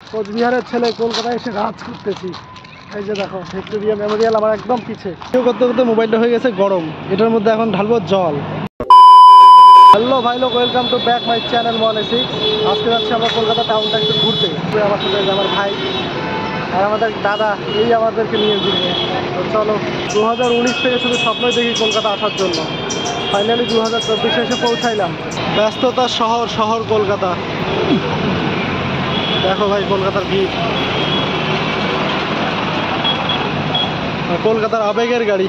কোচবিহারের ছেলে কলকাতায় এসে রাজ করতেছি। এই যে দেখো ভিক্টোরিয়া মেমোরিয়াল আমার একদম পিছে। কেউ করতে করতে মোবাইলটা হয়ে গেছে গরম, এটার মধ্যে এখন ঢালবো জল। হ্যালো ভাই লোক, welcome to back my channel মনে6। আজকে যাচ্ছি আমরা কলকাতা টাউনটা একটু ঘুরতে। আমার সাথে আমার ভাই আর আমাদের দাদা, এই আমাদেরকে নিয়ে ঘুরবে। তো চলো, 2019 থেকে শুধু স্বপ্নই দেখি কলকাতা আসার জন্য। ফাইনালি 2024 এসে পৌঁছাইলাম। ব্যস্ততার শহর শহর কলকাতা। দেখো ভাই কলকাতার ভিড়, কলকাতার আবেগের গাড়ি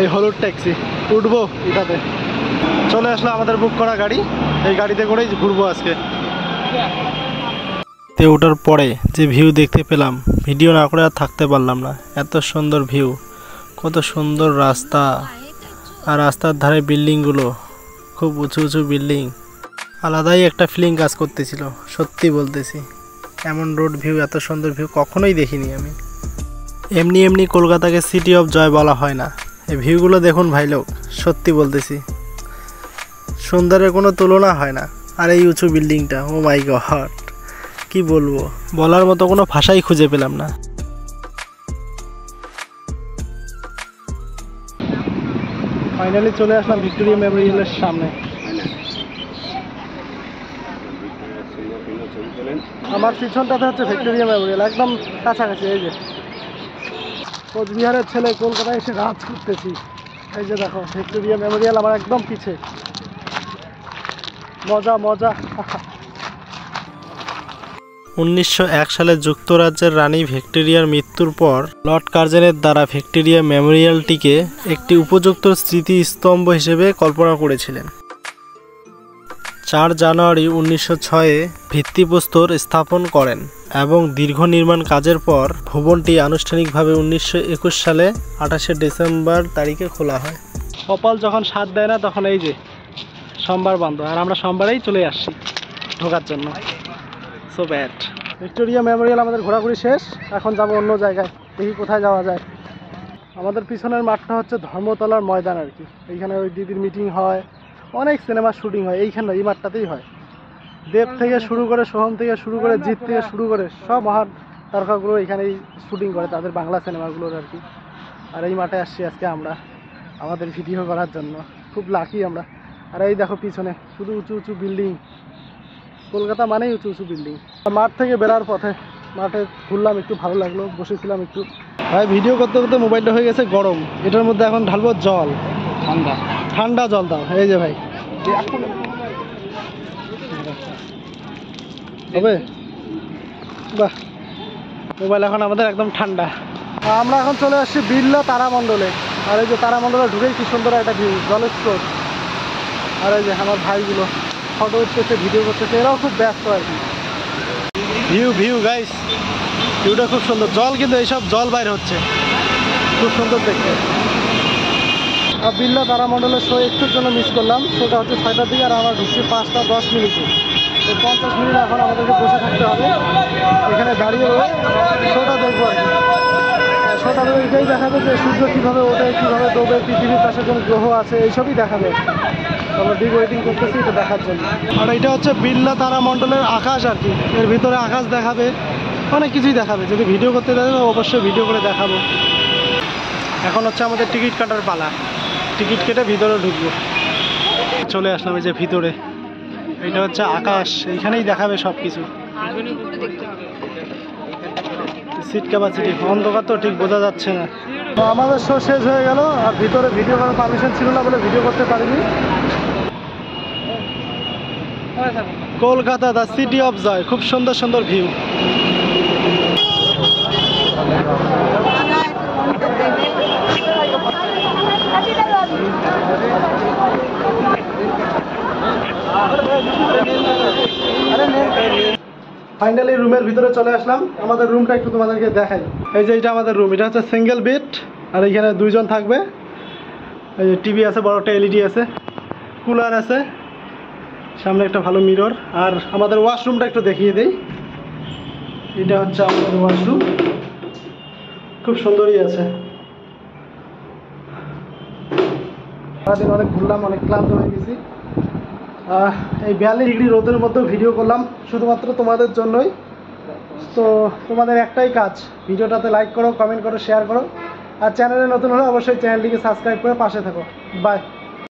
এই হলুদ ট্যাক্সি, উঠবো এটাতে। চলে আসলো আমাদের বুক করা গাড়ি, এই গাড়িতে করেই ঘুরবো আজকে। তে ওঠার পরে যে ভিউ দেখতে পেলাম, ভিডিও না করে আর থাকতে পারলাম না। এত সুন্দর ভিউ, কত সুন্দর রাস্তা, আর রাস্তার ধারে বিল্ডিংগুলো, খুব উঁচু উঁচু বিল্ডিং। আলাদাই একটা ফিলিং কাজ করতেছিল, সত্যি বলতেছি। এমন রোড ভিউ, এত সুন্দর ভিউ কখনোই দেখিনি আমি। এমনি এমনি কলকাতাকে সিটি অফ জয় বলা হয় না। এই ভিউগুলো দেখুন ভাই লোক, সত্যি বলতেছি, সুন্দরের কোনো তুলনা হয় না। আর এই উঁচু বিল্ডিংটা, ও মাই গড, কি বলবো, বলার মতো কোনো ভাষাই খুঁজে পেলাম না। ফাইনালি চলে আসলাম ভিক্টোরিয়া মেমোরিয়ালের সামনে। আমার পিছনটাতে হচ্ছে ভিক্টোরিয়া মেমোরিয়াল, একদম কাছাকাছি। এই যে কোচবিহারের ছেলে কলকাতায় এসে রাজ করতেছি। এই যে দেখো ভিক্টোরিয়া মেমোরিয়াল আমার একদম পিছে। মজা মজা। 1901 সালে যুক্তরাজ্যের রানী ভিক্টোরিয়ার মৃত্যুর পর লর্ড কার্জনের দ্বারা ভিক্টোরিয়া মেমোরিয়ালটিকে একটি উপযুক্ত স্মৃতিস্তম্ভ হিসেবে কল্পনা করেছিলেন। 4 জানুয়ারি 1906-এ ভিত্তিপ্রস্তর স্থাপন করেন এবং দীর্ঘ নির্মাণ কাজের পর ভবনটি আনুষ্ঠানিকভাবে 1921 সালে 28শে ডিসেম্বর তারিখে খোলা হয়। কপাল যখন সাথ দেয় না তখন এই যে সোমবার বন্ধ, আর আমরা সোমবারেই চলে আসছি ঢোকার জন্য। So bad. ভিক্টোরিয়া মেমোরিয়াল আমাদের ঘোরাঘুরি শেষ, এখন যাব অন্য জায়গায়, দেখি কোথায় যাওয়া যায়। আমাদের পিছনের মাঠটা হচ্ছে ধর্মতলার ময়দান আর কি। এইখানে ওই দিদির মিটিং হয়, অনেক সিনেমার শুটিং হয় এইখানে, এই মাঠটাতেই হয়। দেব থেকে শুরু করে, সোহম থেকে শুরু করে, জিৎ থেকে শুরু করে সব মহান তারকাগুলো এখানেই শুটিং করে তাদের বাংলা সিনেমাগুলোর আর কি। আর এই মাঠে আসছি আজকে আমরা আমাদের ভিডিও করার জন্য, খুব লাকি আমরা। আর এই দেখো পিছনে শুধু উঁচু উঁচু বিল্ডিং, কলকাতা মানেই উঁচু উঁচু বিল্ডিং। মাঠ থেকে বেরার পথে মাঠে ঘুরলাম, একটু ভালো লাগলো, বসেছিলাম একটু। ভাই ভিডিও করতে করতে মোবাইলটা হয়ে গেছে গরম, এটার মধ্যে এখন ঢালবো জল, ঠান্ডা ঠান্ডা জল দাও। এই যে ভাই হবে, বাহ, মোবাইল এখন আমাদের একদম ঠান্ডা। আমরা এখন চলে আসছি বিড়লা তারামণ্ডলে। আর এই যে তারামণ্ডলে ঢুকেই কি সুন্দর একটা ভিউ, জলের স্রোত। আর এই যে আমার ভাইগুলো ফটো উঠতেছে, ভিডিও করতেছে, এরাও খুব ব্যস্ত আর কি। ভিউ ভিউ গাইস, ভিউটা খুব সুন্দর। জল কিন্তু এইসব জল বাইরে হচ্ছে, খুব সুন্দর দেখতে। আর বিড়লা তারামণ্ডলের শো একটুর জন্য মিস করলাম, সেটা হচ্ছে 6টার দিকে, আর আমরা ঢুকছি 5টা 10 মিনিটে। তো 50 মিনিট এখন আমাদেরকে বসে থাকতে হবে এখানে দাঁড়িয়ে রয়ে শোটা দেখবো আর কি। শোটা এটাই দেখাবে যে সূর্য কীভাবে ওঠে, কীভাবে ডোবে, পৃথিবীর পাশে কোন গ্রহ আছে, এইসবই দেখাবে। আমরা বিগ ওয়েটিং করতেছি এটা দেখার জন্য। আর এটা হচ্ছে বিড়লা তারামণ্ডলের আকাশ আর কি, এর ভিতরে আকাশ দেখাবে, অনেক কিছুই দেখাবে। যদি ভিডিও করতে দেবে অবশ্যই ভিডিও করে দেখাবো। এখন হচ্ছে আমাদের টিকিট কাটার পালা, টিকিট কেটে ভিতরে ঢুকবো। চলে আসলাম এই যে ভিতরে, এটা হচ্ছে আকাশ, এইখানেই দেখাবে সব কিছু। সিট ক্যাপাসিটি, অন্ধকার তো ঠিক বোঝা যাচ্ছে না। তো আমাদের শো শেষ হয়ে গেল, আর ভিতরে ভিডিও করার পারমিশন ছিল না বলে ভিডিও করতে পারিনি। Kolkata the city of joy, খুব সুন্দর সুন্দর ভিউ। ফাইনালি রুমের ভিতরে চলে আসলাম। আমাদের রুমটা একটু তোমাদেরকে দেখাই। এই যে এটা আমাদের রুম, এটা হচ্ছে সিঙ্গেল বেড, আর এখানে 2 জন থাকবে। এই যে টিভি আছে, বড় একটা এলইডি আছে, কুলার আছে, সামনে একটা ভালো মিরর। আর আমাদের ওয়াশরুমটা একটু দেখিয়ে দিই। এটা হচ্ছে আমাদের ওয়াশরুম, খুব সুন্দরই আছে। সারাদিন অনেক ঘুরলাম, অনেক ক্লান্ত হয়ে গেছি। এই 42 ডিগ্রি রোদের মধ্যে ভিডিও করলাম শুধুমাত্র তোমাদের জন্যই। তো তোমাদের একটাই কাজ, ভিডিওটাতে লাইক করো, কমেন্ট করো, শেয়ার করো, আর চ্যানেলে নতুন হলে অবশ্যই চ্যানেলটিকে সাবস্ক্রাইব করে পাশে থাকো। বাই।